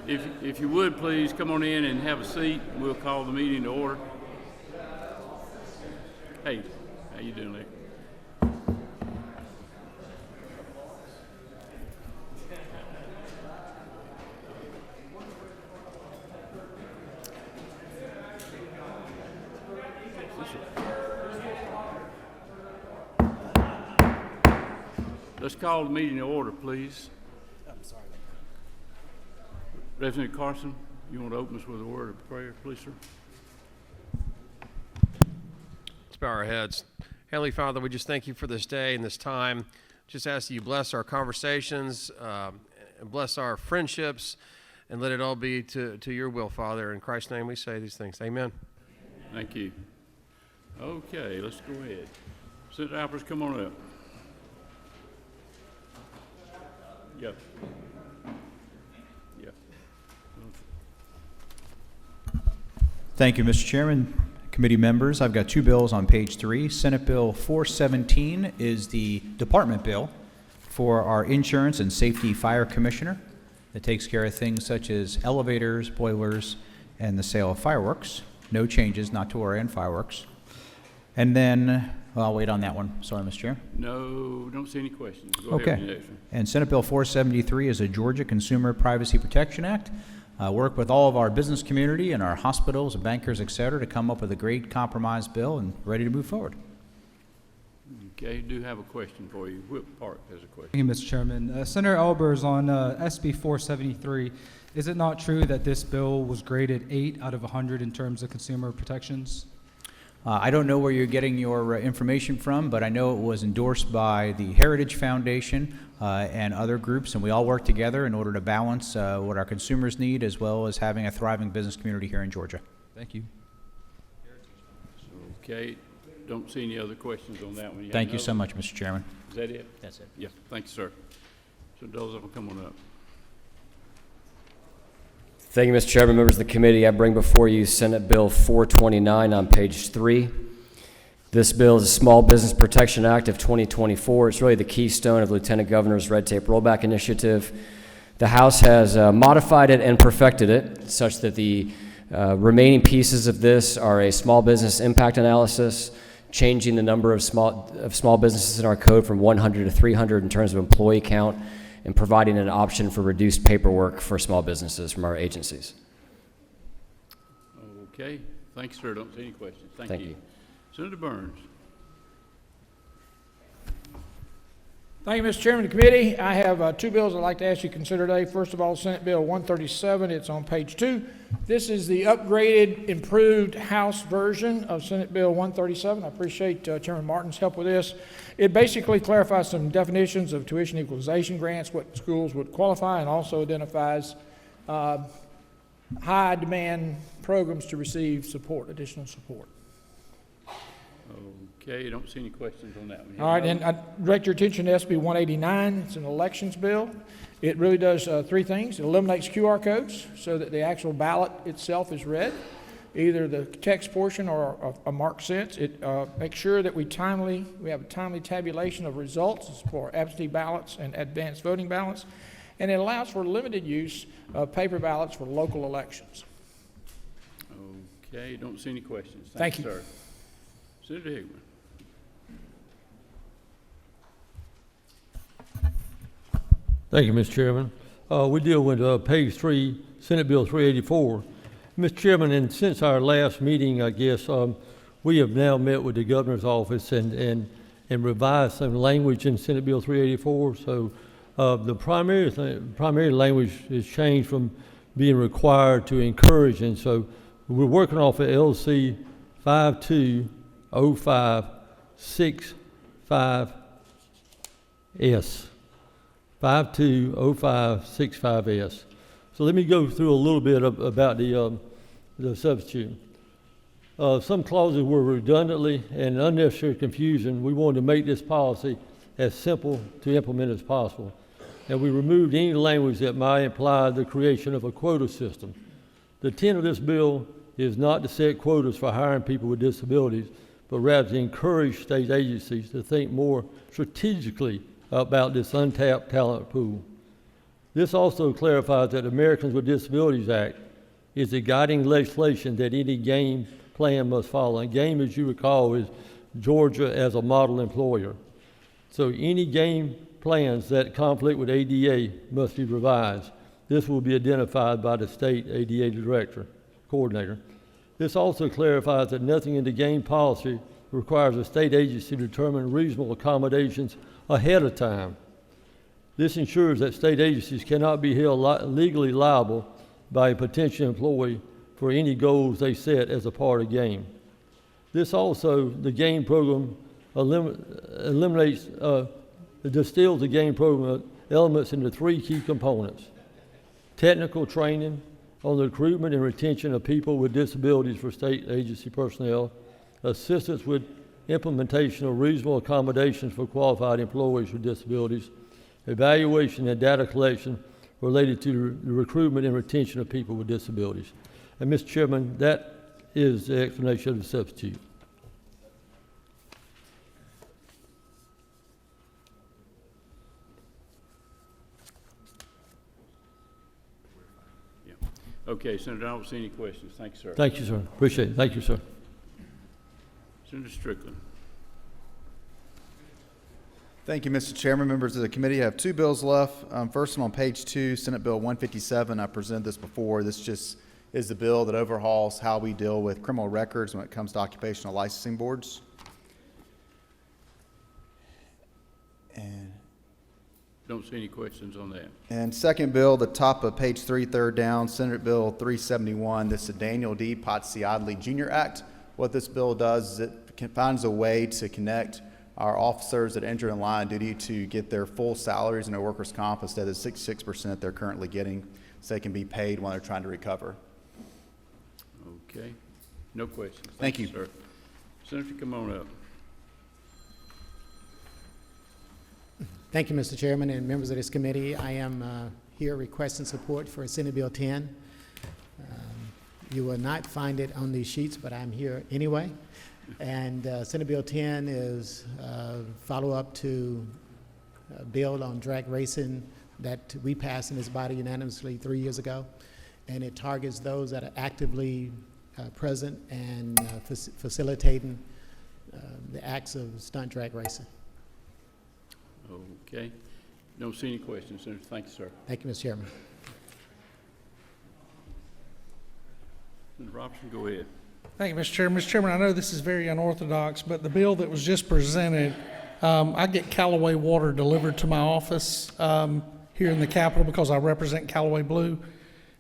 If you would, please come on in and have a seat. We'll call the meeting to order. Hey, how you doing, Lee? Let's call the meeting to order, please. I'm sorry. Reverend Carson, you want to open us with a word of prayer, please, sir? Let's bow our heads. Heavenly Father, we just thank you for this day and this time. Just ask that you bless our conversations, and bless our friendships, and let it all be to your will, Father. In Christ's name we say these things. Amen. Thank you. Okay, let's go ahead. Senator Alpers, come on up. Yep. Yep. Thank you, Mr. Chairman. Committee members, I've got two bills on page 3. Senate Bill 417 is the department bill for our Insurance and Safety Fire Commissioner that takes care of things such as elevators, boilers, and the sale of fireworks. No changes, not to our end fireworks. And then, well, I'll wait on that one. Sorry, Mr. Chair. No, don't see any questions. Go Okay. ahead with the next one. And Senate Bill 473 is a Georgia Consumer Privacy Protection Act. Work with all of our business community and our hospitals and bankers, et cetera, to come up with a great compromise bill and ready to move forward. Okay, do have a question for you. Whip Park has a question. Thank you, Mr. Chairman. Senator Albers, on SB 473, is it not true that this bill was graded 8 out of 100 in terms of consumer protections? I don't know where you're getting your information from, but I know it was endorsed by the Heritage Foundation and other groups, and we all work together in order to balance what our consumers need as well as having a thriving business community here in Georgia. Thank you. Okay, don't see any other questions on that one. Thank you so much, Mr. Chairman. Is that it? That's it. Yeah, thank you, sir. So those of them, come on up. Thank you, Mr. Chairman, members of the committee. I bring before you Senate Bill 429 on page 3. This bill is a Small Business Protection Act of 2024. It's really the keystone of Lieutenant Governor's Red Tape Rollback Initiative. The House has modified it and perfected it such that the remaining pieces of this are a small business impact analysis, changing the number of small businesses in our code from 100 to 300 in terms of employee count, and providing an option for reduced paperwork for small businesses from our agencies. Okay, thanks, sir. Don't see any questions. Thank you. Senator Burns. Thank you, Mr. Chairman of the committee. I have two bills I'd like to ask you to consider today. First of all, Senate Bill 137. It's on page 2. This is the upgraded, improved House version of Senate Bill 137. I appreciate Chairman Martin's help with this. It basically clarifies some definitions of tuition equalization grants, what schools would qualify, and also identifies high-demand programs to receive support, additional support. Okay, don't see any questions on that one. All right, and I direct your attention to SB 189. It's an elections bill. It really does three things. It eliminates QR codes so that the actual ballot itself is read, either the text portion or a marked sense. It makes sure that we have a timely tabulation of results for absentee ballots and advanced voting ballots, and it allows for limited use of paper ballots for local elections. Okay, don't see any questions. Thank you, sir. Senator Hickman. Thank you, Mr. Chairman. We deal with page 3, Senate Bill 384. Mr. Chairman, and since our last meeting, I guess, we have now met with the governor's office and revised some language in Senate Bill 384. So the primary language is changed from being required to encourage, and so we're working off of LC 520565S. 520565S. So let me go through a little bit about the substitute. Some clauses were redundantly and unnecessary confusion. We wanted to make this policy as simple to implement as possible. And we removed any language that might imply the creation of a quota system. The intent of this bill is not to set quotas for hiring people with disabilities, but rather to encourage state agencies to think more strategically about this untapped talent pool. This also clarifies that the Americans with Disabilities Act is the guiding legislation that any game plan must follow. And game, as you recall, is Georgia as a model employer. So any game plans that conflict with ADA must be revised. This will be identified by the state ADA coordinator. This also clarifies that nothing in the game policy requires a state agency to determine reasonable accommodations ahead of time. This ensures that state agencies cannot be held legally liable by a potential employee for any goals they set as a part of game. This also, the game program distills the game program elements into three key components: technical training on the recruitment and retention of people with disabilities for state agency personnel, assistance with implementation of reasonable accommodations for qualified employees with disabilities, evaluation and data collection related to the recruitment and retention of people with disabilities. And Mr. Chairman, that is the explanation of the substitute. Okay, Senator, I don't see any questions. Thank you, sir. Thank you, sir. Appreciate it. Thank you, sir. Senator Strickland. Thank you, Mr. Chairman. Members of the committee, I have two bills left. First one on page 2, Senate Bill 157. I presented this before. This just is the bill that overhauls how we deal with criminal records when it comes to occupational licensing boards. And Don't see any questions on that. second bill, the top of page 3, third down, Senate Bill 371. This is the Daniel D. Potciadli Jr. Act. What this bill does is it finds a way to connect our officers that enter in line of duty to get their full salaries and their workers' comp instead of 66% they're currently getting, so they can be paid when they're trying to recover. Okay. No questions. Thank you. Sir. Senator, come on up. Thank you, Mr. Chairman and members of this committee. I am here requesting support for Senate Bill 10. You will not find it on these sheets, but I'm here anyway. And Senate Bill 10 is follow-up to a bill on drag racing that we passed in this body unanimously 3 years ago. And it targets those that are actively present and facilitating the acts of stunt drag racing. Okay. Don't see any questions, Senator. Thank you, sir. Thank you, Mr. Chairman. Senator Robertson, go ahead. Thank you, Mr. Chairman. Mr. Chairman, I know this is very unorthodox, but the bill that was just presented, I get Callaway water delivered to my office here in the Capitol because I represent Callaway Blue,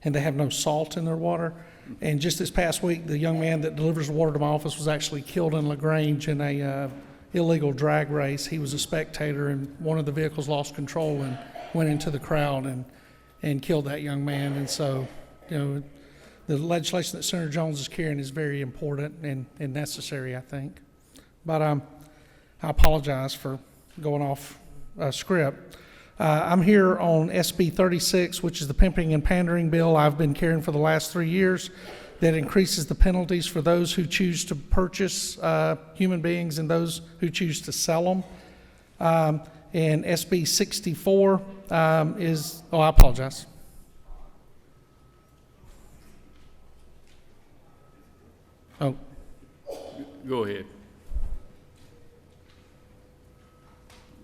and they have no salt in their water. And just this past week, the young man that delivers the water to my office was actually killed in LaGrange in a illegal drag race. He was a spectator, and one of the vehicles lost control and went into the crowd and killed that young man. And so, you know, the legislation that Senator Jones is carrying is very important and necessary, I think. But I apologize for going off script. I'm here on SB 36, which is the pimping and pandering bill I've been carrying for the last 3 years, that increases the penalties for those who choose to purchase human beings and those who choose to sell them. And SB 64 is, oh, I apologize. Oh, Go ahead.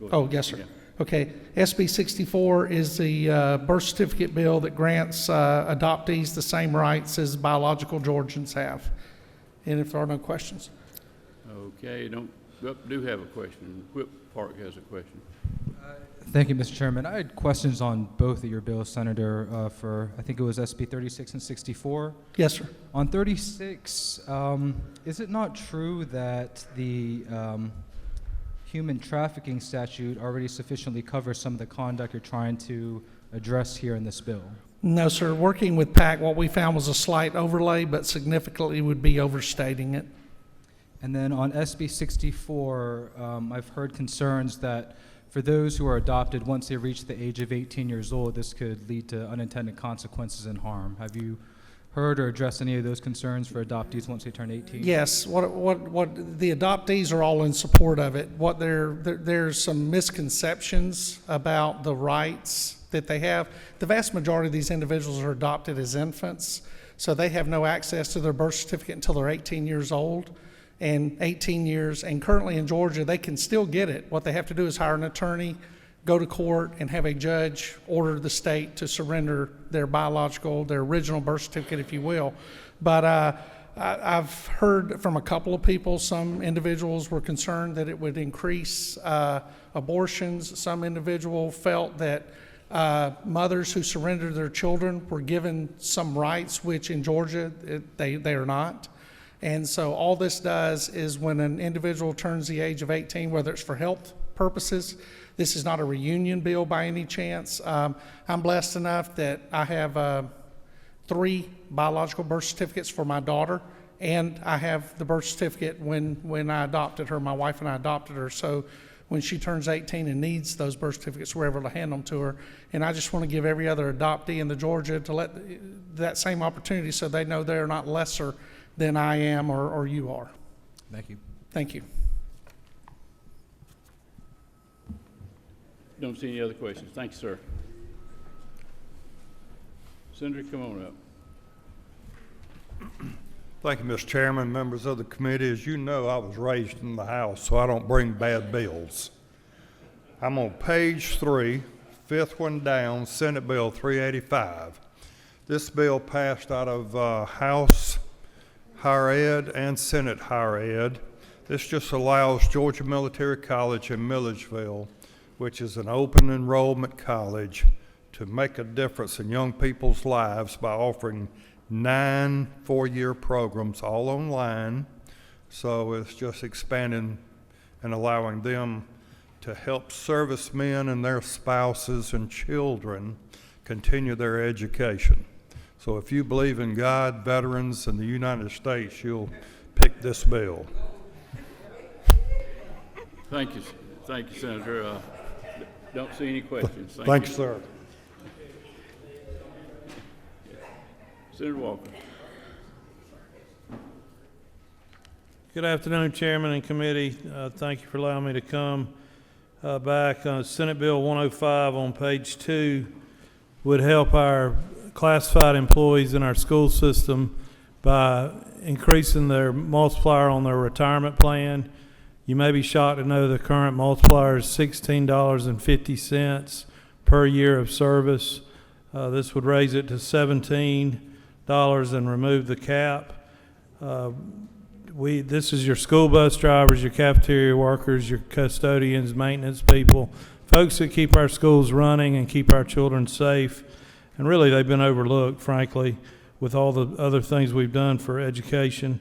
Go ahead. oh, yes, sir. Yeah. Okay, SB 64 is the birth certificate bill that grants adoptees the same rights as biological Georgians have. And if there are no questions. Okay, do have a question. Whip Park has a question. Thank you, Mr. Chairman. I had questions on both of your bills, Senator, for I think it was SB 36 and 64. Yes, sir. On 36, is it not true that the human trafficking statute already sufficiently covers some of the conduct you're trying to address here in this bill? No, sir. Working with PAC, what we found was a slight overlay, but significantly would be overstating it. And then on SB 64, I've heard concerns that for those who are adopted, once they reach the age of 18 years old, this could lead to unintended consequences and harm. Have you heard or addressed any of those concerns for adoptees once they turn 18? Yes, what the adoptees are all in support of it. There's some misconceptions about the rights that they have, the vast majority of these individuals are adopted as infants, so they have no access to their birth certificate until they're 18 years old. And 18 years, and currently in Georgia, they can still get it. What they have to do is hire an attorney, go to court, and have a judge order the state to surrender their original birth certificate, if you will. But I've heard from a couple of people, some individuals were concerned that it would increase abortions. Some individual felt that mothers who surrendered their children were given some rights, which in Georgia, they are not. And so all this does is when an individual turns the age of 18, whether it's for health purposes, this is not a reunion bill by any chance. I'm blessed enough that I have 3 biological birth certificates for my daughter, and I have the birth certificate when I adopted her. My wife and I adopted her. So when she turns 18 and needs those birth certificates, we're able to hand them to her. And I just want to give every other adoptee in the Georgia to let that same opportunity so they know they're not lesser than I am or you are. Thank you. Thank you. Don't see any other questions. Thank you, sir. Senator, come on up. Thank you, Mr. Chairman, members of the committee. As you know, I was raised in the House, so I don't bring bad bills. I'm on page 3, 5th one down, Senate Bill 385. This bill passed out of House Higher Ed and Senate Higher Ed. This just allows Georgia Military College in Milledgeville, which is an open enrollment college, to make a difference in young people's lives by offering 9 four-year programs all online. So it's just expanding and allowing them to help servicemen and their spouses and children continue their education. So if you believe in God, veterans, and the United States, you'll pick this bill. Thank you, Senator. Don't see any questions. Thank you, sir. Senator Walker. Good afternoon, Chairman and committee. Thank you for allowing me to come back. Senate Bill 105 on page 2 would help our classified employees in our school system by increasing their multiplier on their retirement plan. You may be shocked to know the current multiplier is $16.50 per year of service. This would raise it to $17 and remove the cap. This is your school bus drivers, your cafeteria workers, your custodians, maintenance people, folks that keep our schools running and keep our children safe. And really, they've been overlooked, frankly, with all the other things we've done for education.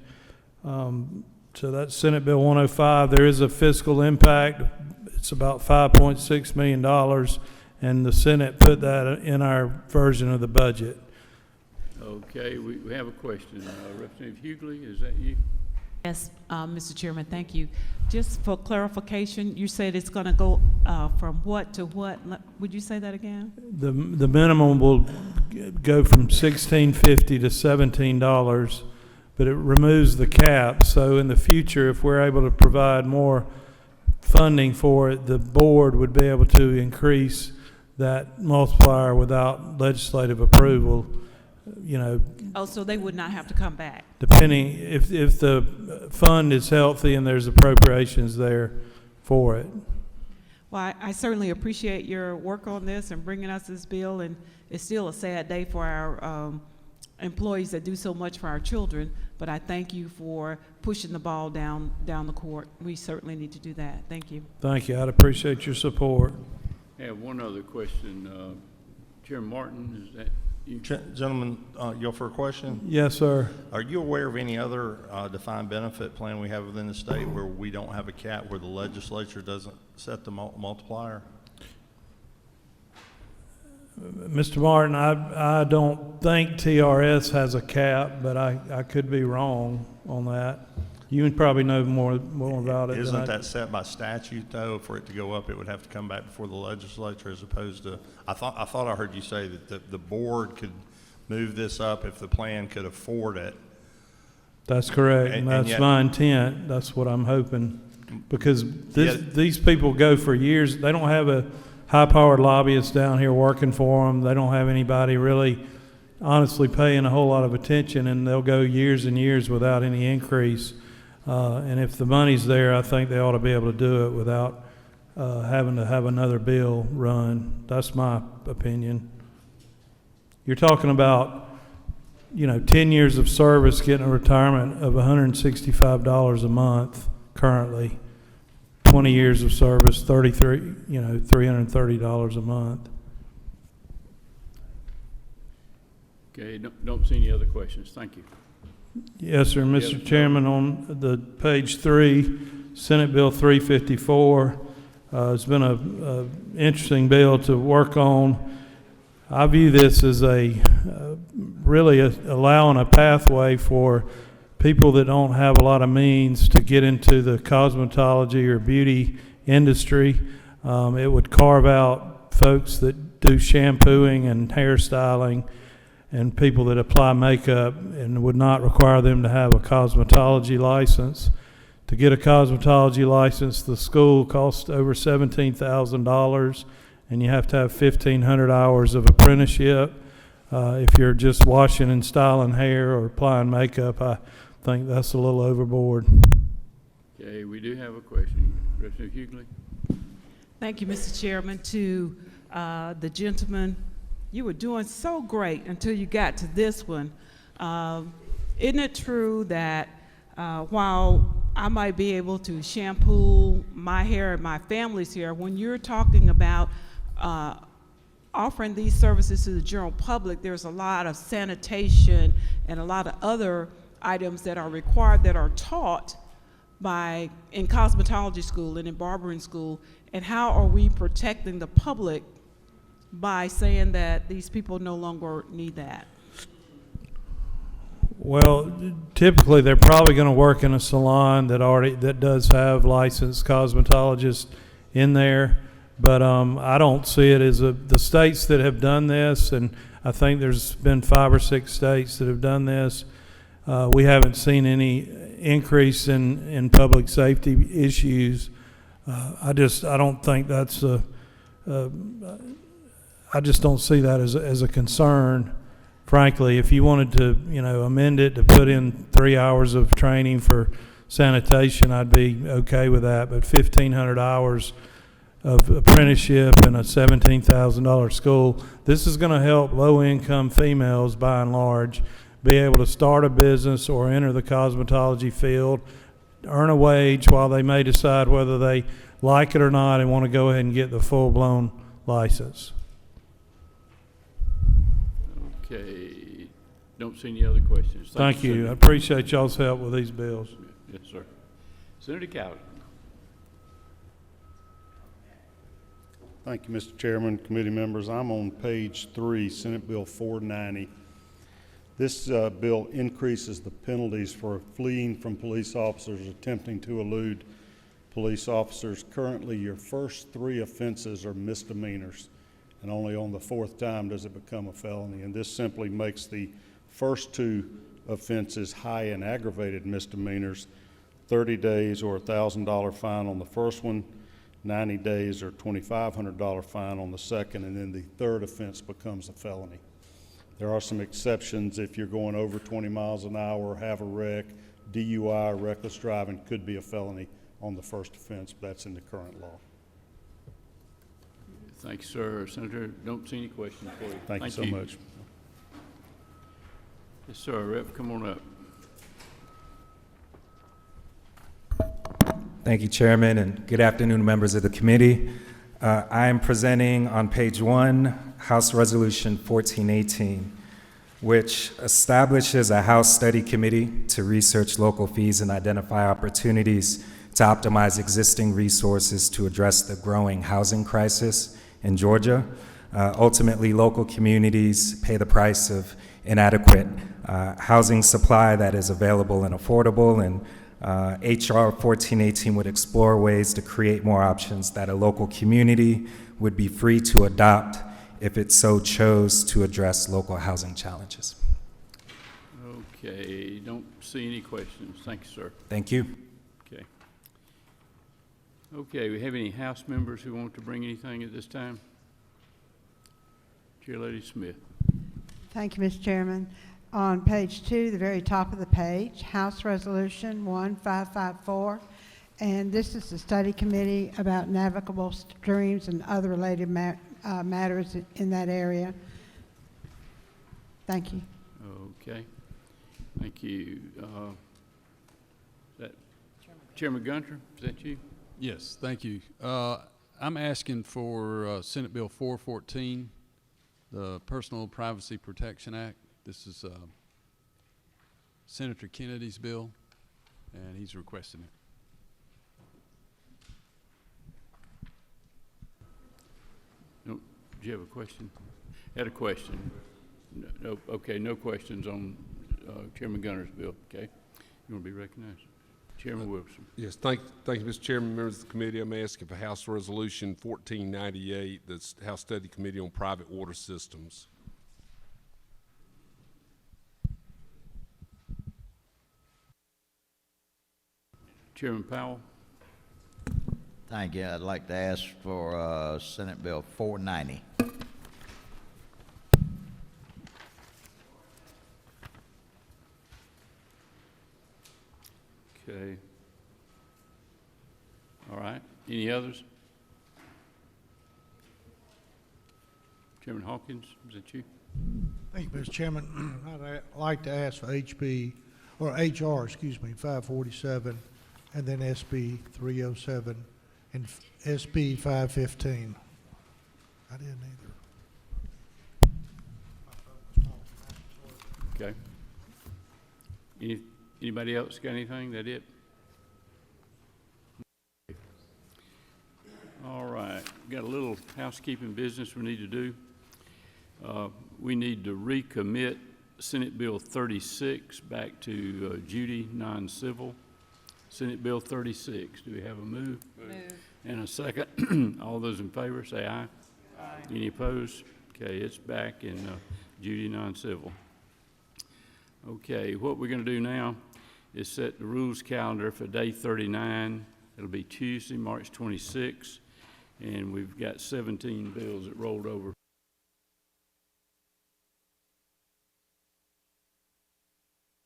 So that's Senate Bill 105. There is a fiscal impact. It's about $5.6 million, and the Senate put that in our version of the budget. Okay, we have a question. Representative Hughley, is that you? Yes, Mr. Chairman, thank you. Just for clarification, you said it's going to go from what to what? Would you say that again? The minimum will go from $16.50 to $17, but it removes the cap. So in the future, if we're able to provide more funding for it, the board would be able to increase that multiplier without legislative approval. You know. Oh, so they would not have to come back? Depending, if the fund is healthy and there's appropriations there for it. Well, I certainly appreciate your work on this and bringing us this bill, and it's still a sad day for our employees that do so much for our children, but I thank you for pushing the ball down the court. We certainly need to do that. Thank you. Thank you. I'd appreciate your support. I have one other question. Chairman Martin, is that you? Gentlemen, for a question? Yes, sir. Are you aware of any other defined benefit plan we have within the state where we don't have a cap, where the legislature doesn't set the multiplier? Mr. Martin, I don't think TRS has a cap, but I could be wrong on that. You would probably know more about it. Isn't that set by statute, though? For it to go up, it would have to come back before the legislature, as opposed to, I thought I heard you say that the board could move this up if the plan could afford it. That's correct, and that's my intent. That's what I'm hoping, because these people go for years. They don't have a high-powered lobbyists down here working for them. They don't have anybody really honestly paying a whole lot of attention, and they'll go years and years without any increase. And if the money's there, I think they ought to be able to do it without having to have another bill run. That's my opinion. You're talking about, 10 years of service getting a retirement of $165 a month currently. 20 years of service, $330 a month. Okay, don't see any other questions. Thank you. Yes, sir. Yes, Mr. Chairman, on the page 3, Senate Bill 354, it's been a interesting bill to work on. I view this as really allowing a pathway for people that don't have a lot of means to get into the cosmetology or beauty industry. It would carve out folks that do shampooing and hairstyling and people that apply makeup, and would not require them to have a cosmetology license. To get a cosmetology license, the school costs over $17,000, and you have to have 1,500 hours of apprenticeship. If you're just washing and styling hair or applying makeup, I think that's a little overboard. Okay, we do have a question. Representative Hughley? Thank you, Mr. Chairman. To the gentleman, you were doing so great until you got to this one. Isn't it true that while I might be able to shampoo my hair and my family's hair, when you're talking about offering these services to the general public, there's a lot of sanitation and a lot of other items that are required that are taught in cosmetology school and in barbering school, and how are we protecting the public by saying that these people no longer need that? Well, typically they're probably going to work in a salon that does have licensed cosmetologists in there, but I don't see it as the states that have done this, and I think there's been 5 or 6 states that have done this. We haven't seen any increase in public safety issues. I don't think that's I just don't see that as a concern. Frankly, if you wanted to, amend it to put in 3 hours of training for sanitation, I'd be okay with that. But 1,500 hours of apprenticeship in a $17,000 school, this is going to help low-income females, by and large, be able to start a business or enter the cosmetology field, earn a wage while they may decide whether they like it or not and want to go ahead and get the full-blown license. Okay, don't see any other questions. Thank you. Senator. I appreciate y'all's help with these bills. Yes, sir. Senator Cowley. Thank you, Mr. Chairman, committee members. I'm on page 3, Senate Bill 490. This bill increases the penalties for fleeing from police officers attempting to elude police officers. Currently, your first 3 offenses are misdemeanors, and only on the 4th time does it become a felony. And this simply makes the first 2 offenses high and aggravated misdemeanors, 30 days or $1,000 fine on the first one, 90 days or $2,500 fine on the second, and then the 3rd offense becomes a felony. There are some exceptions. If you're going over 20 miles an hour, have a wreck, DUI, reckless driving could be a felony on the first offense, but that's in the current law. Thank you, sir. Senator, don't see any questions for you. Thank you so much. Yes, sir. Rep, come on up. Thank you, Chairman, and good afternoon, members of the committee. I am presenting on page 1, House Resolution 1418, which establishes a House Study Committee to research local fees and identify opportunities to optimize existing resources to address the growing housing crisis in Georgia. Ultimately, local communities pay the price of inadequate housing supply that is available and affordable, and HR 1418 would explore ways to create more options that a local community would be free to adopt if it so chose to address local housing challenges. Okay, don't see any questions. Thank you, sir. Thank you. Okay. Okay, we have any House members who want to bring anything at this time? Chairlady Smith. Thank you, Mr. Chairman. On page 2, the very top of the page, House Resolution 1554, and this is the study committee about navigable streams and other related matters in that area. Thank you. Okay, thank you. Is that Chairman Gunter? Is that you? Yes, thank you. I'm asking for Senate Bill 414, the Personal Privacy Protection Act. This is Senator Kennedy's bill, and he's requesting it. No, do you have a question? Had a question. No, okay, no questions on Chairman Gunter's bill. Okay, you want to be recognized? Chairman Wilson. Yes, thank you, Mr. Chairman, members of the committee. I'm asking for House Resolution 1498, the House Study Committee on Private Water Systems. Chairman Powell. Thank you. I'd like to ask for Senate Bill 490. Okay. All right. Any others? Chairman Hawkins, is that you? Thank you, Mr. Chairman. I'd like to ask for HR 547, and then SB 307 and SB 515. I didn't either. Okay. Anybody else got anything? That it? All right. Got a little housekeeping business we need to do. We need to recommit Senate Bill 36 back to Judy, non-civil. Senate Bill 36. Do we have a move? Move. And a second. All those in favor say aye. Aye. Any opposed? Okay, it's back in Judy, non-civil. Okay, what we're going to do now is set the rules calendar for day 39. It'll be Tuesday, March 26th, and we've got 17 bills that rolled over.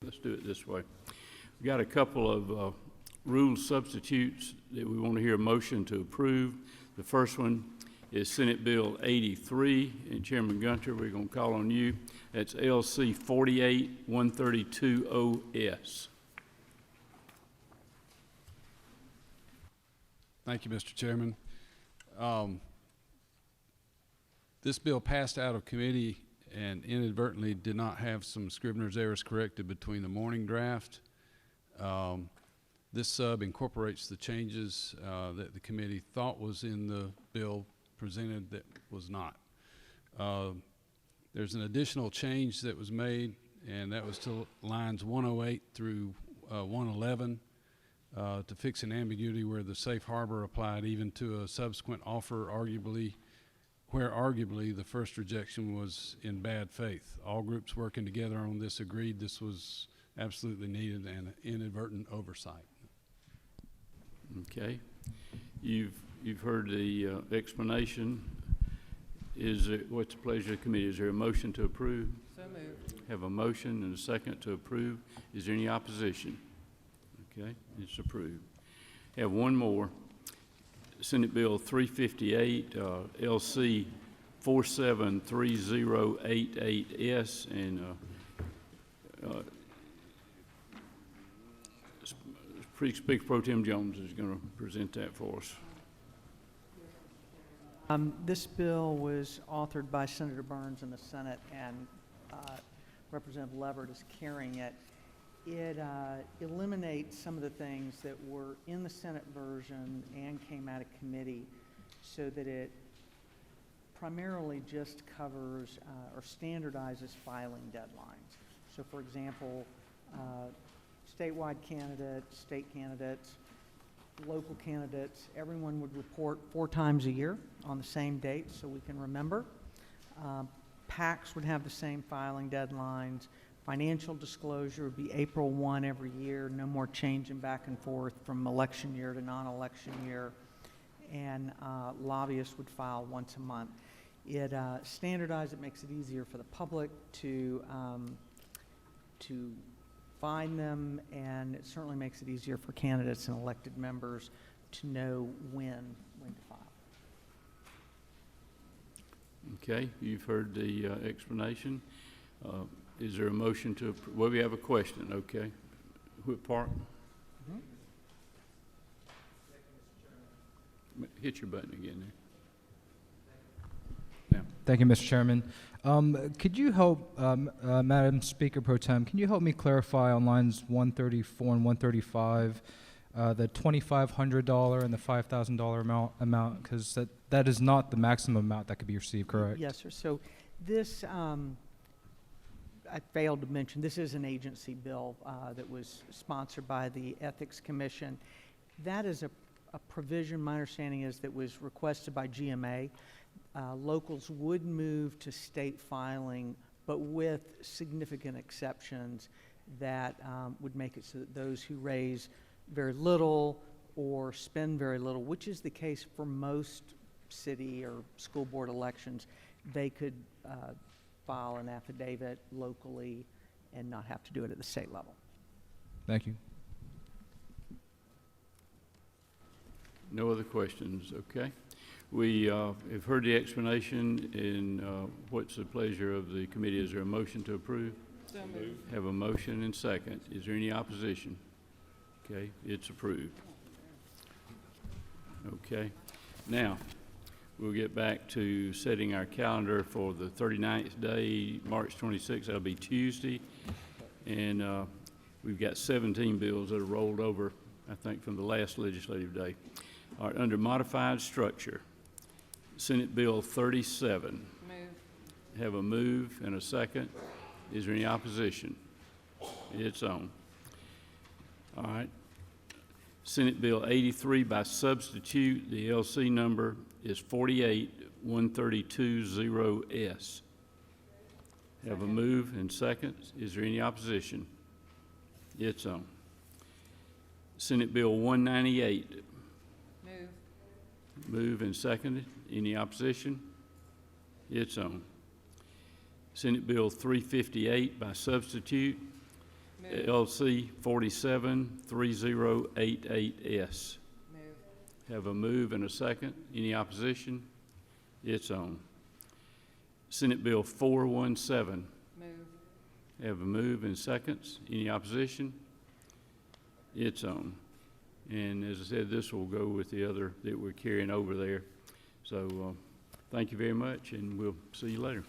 Let's do it this way. We've got a couple of rule substitutes that we want to hear a motion to approve. The first one is Senate Bill 83, and Chairman Gunter, we're going to call on you. That's LC 48-132-OS. Thank you, Mr. Chairman. This bill passed out of committee and inadvertently did not have some Scrivener's errors corrected between the morning draft. This sub incorporates the changes that the committee thought was in the bill presented that was not. There's an additional change that was made, and that was to lines 108 through 111 to fix an ambiguity where the safe harbor applied even to a subsequent offer, where arguably the first rejection was in bad faith. All groups working together on this agreed this was absolutely needed and inadvertent oversight. Okay. You've heard the explanation. What's the pleasure of the committee? Is there a motion to approve? So moved. Have a motion and a second to approve. Is there any opposition? Okay, it's approved. Have one more. Senate Bill 358, LC 473088S, and Speaker Pro Tem Jones is going to present that for us. This bill was authored by Senator Burns in the Senate, and Representative Levert is carrying it. It eliminates some of the things that were in the Senate version and came out of committee, so that it primarily just covers or standardizes filing deadlines. So, for example, statewide candidates, state candidates, local candidates, everyone would report 4 times a year on the same date so we can remember. PACs would have the same filing deadlines. Financial disclosure would be April 1 every year, no more changing back and forth from election year to non-election year. and lobbyists would file once a month. It standardized, it makes it easier for the public to find them, and it certainly makes it easier for candidates and elected members to know when to file. Okay, you've heard the explanation. Is there a motion to, well, we have a question, okay. What part? Hit your button again there. Thank you, Mr. Chairman. Could you help, Madam Speaker Pro Tem, can you help me clarify on lines 134 and 135, the $2,500 and the $5,000 amount, because that is not the maximum amount that could be received, correct? Yes, sir. So this, I failed to mention, this is an agency bill that was sponsored by the Ethics Commission. That is a provision, my understanding is, that was requested by GMA. Locals would move to state filing, but with significant exceptions that would make it so that those who raise very little or spend very little, which is the case for most city or school board elections, they could file an affidavit locally and not have to do it at the state level. Thank you. No other questions, okay. We have heard the explanation, and what's the pleasure of the committee? Is there a motion to approve? So moved. Have a motion and second. Is there any opposition? Okay, it's approved. Okay, now we'll get back to setting our calendar for the 39th day, March 26th. That'll be Tuesday, and we've got 17 bills that are rolled over, I think, from the last legislative day. All right, under modified structure, Senate Bill 37. Move. Have a move and a second. Is there any opposition? It's on. All right. Senate Bill 83 by substitute. The LC number is 48132-0S. Have a move and second. Is there any opposition? It's on. Senate Bill 198. Move. Move and seconded. Any opposition? It's on. Senate Bill 358 by substitute. Move. LC 473088S. Move. Have a move and a second. Any opposition? It's on. Senate Bill 417. Move. Have a move and seconds. Any opposition? It's on. And as I said, this will go with the other that we're carrying over there. So thank you very much, and we'll see you later.